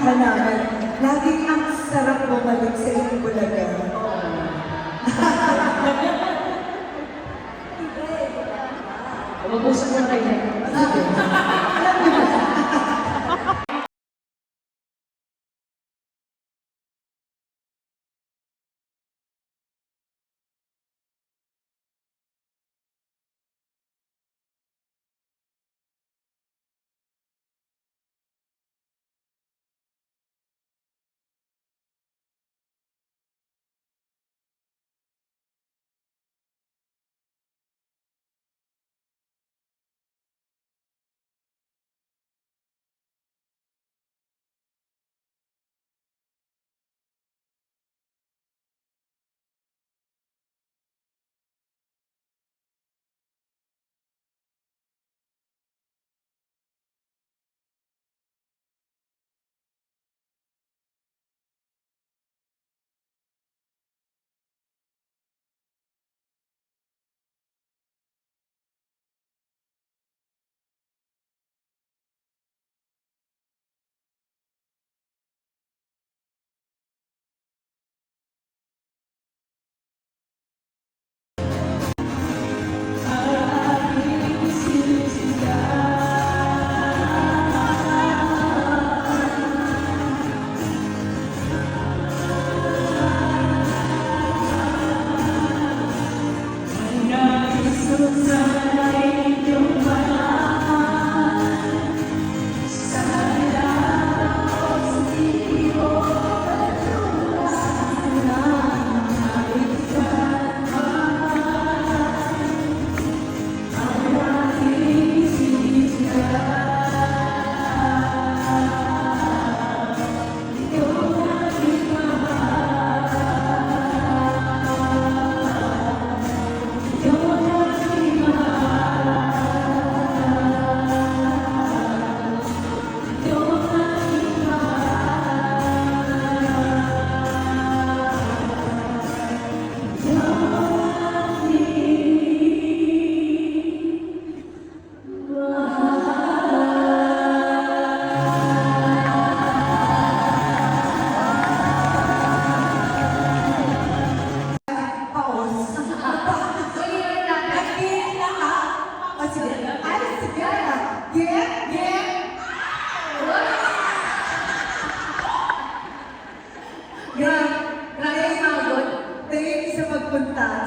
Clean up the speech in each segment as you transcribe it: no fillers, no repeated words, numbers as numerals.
ka namin. Laging ang sarap bumalik sa Itbulaga. Mabusan mo kayo.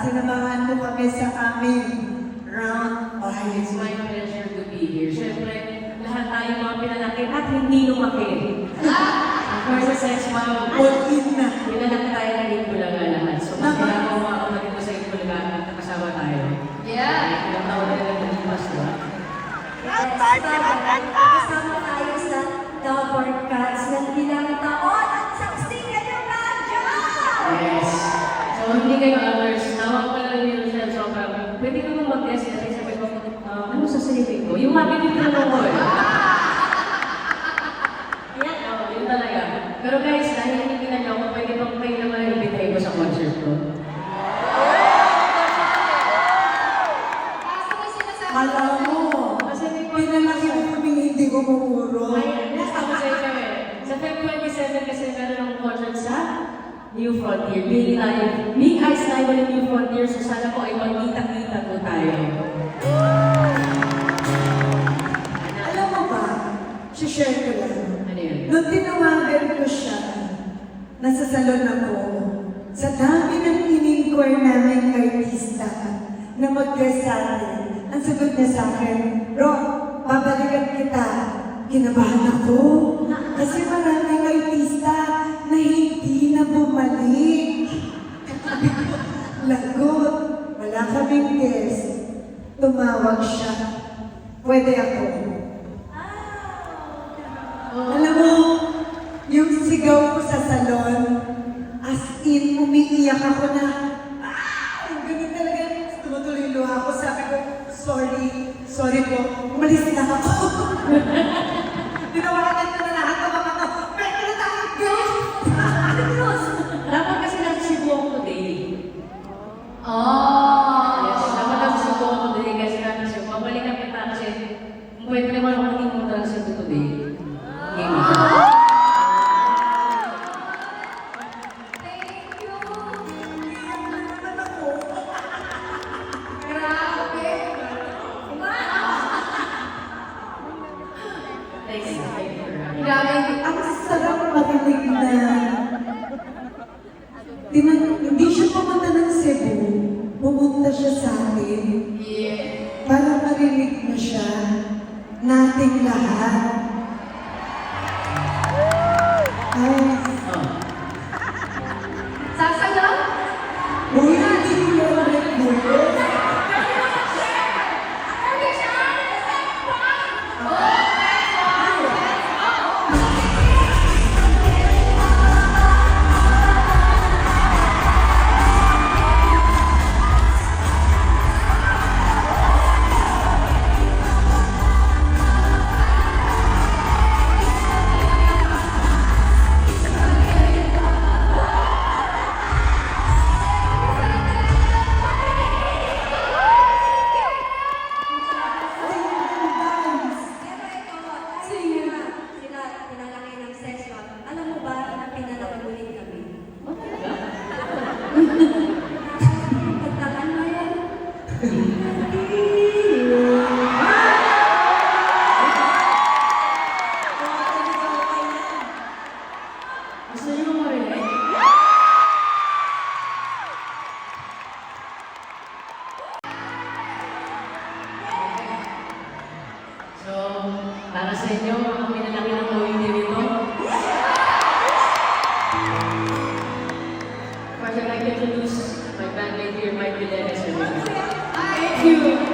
Sinamahan mo kami sa aming round five. It's my pleasure to be here. Siyempre, lahat tayo mga pinanakit at hindi lumaki. Of course, sa sex mom, pinanakit tayo ng Itbulaga lahat. So, mas ginagawa ako na dito sa Itbulaga at nakasama tayo. Yeah! Ilang taon na lang nalipas, diba? Kasama tayo sa The Podcast ng ilang taon at saksi kayo na dyan! Yes. So, hindi kayo others. Tawag pa lang yung Rochelle Sobrang. Pwede ko nung mag-guess kasi sabi ko, ano sasabihin ko? Yung makinig na lang ko eh. Ayan, yun talaga. Pero guys, dahil hindi kinalaw ko, pwede bang kayo naman ibitay ko sa concert ko? Alam mo, pinalaki mo kami hindi ko mumuro. Ay, gusto ko sa'yo kami. Sa Feb 27 kasi meron ng concert sa New Frontier. Big Eyes Live on New Frontier. So sana po ay magkita-kita po tayo. Alam mo ba, share ko lang. Ano yun? Nung tinawagan ko siya, nasa salon ako, sa dami ng in-inquire namin artista na mag-guest sa atin, ang sagot niya sa akin, Ro, babalikan kita. Kinabahan ako. Kasi maraming artista na hindi na bumalik. Lagot. Wala kaming guest. Tumawag siya. Pwede ako. Alam mo, yung sigaw ko sa salon, as in, umiiyak ako na, ang ganun talaga, tumutuloy luha ko. Sabi ko, sorry po, umalis na ako. Tinawagan ko na lahat ng mga pwede na tayo, girls! Dapat kasi nasa Cebu ako today. Oh! Yes, dapat nasa Cebu ako today kasi nasa Cebu. Babalikan kita kasi pwede naman ako maging mo sa Cebu today. Game. Thanks for having Grabe. Ang sarap marinig na hindi siya pumunta ng Cebu, pumunta siya sa atin Yeah. para marinig mo siya, nating lahat. Ay, Oh. Sasayaw? uy, hindi ko na ulit mo. Sila pinalaki ng sexual. Alam mo ba na pinalaki ulit kami? Pagtakan mo yan? Gusto niyo marinig? So, para sa inyo, ang pinalaki ng gawin niyo nito. First, I'd like to introduce my bandmate here, Mike Villegas. Thank you!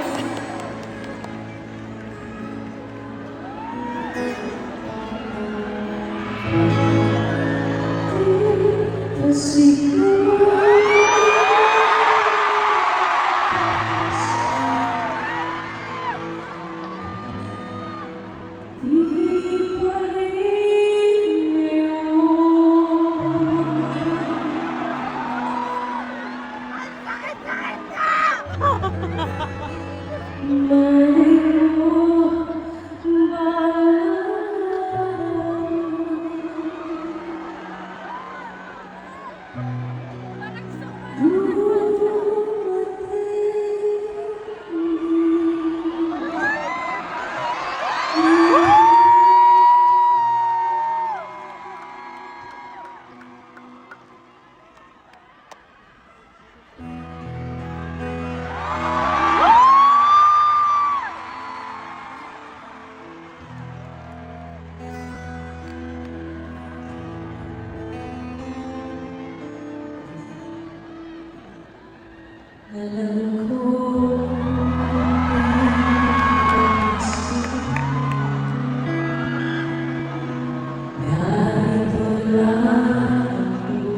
Alam ko kahit wala ako,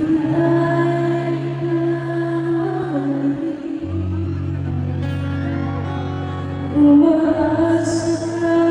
naghihintay kami, umaasa ka.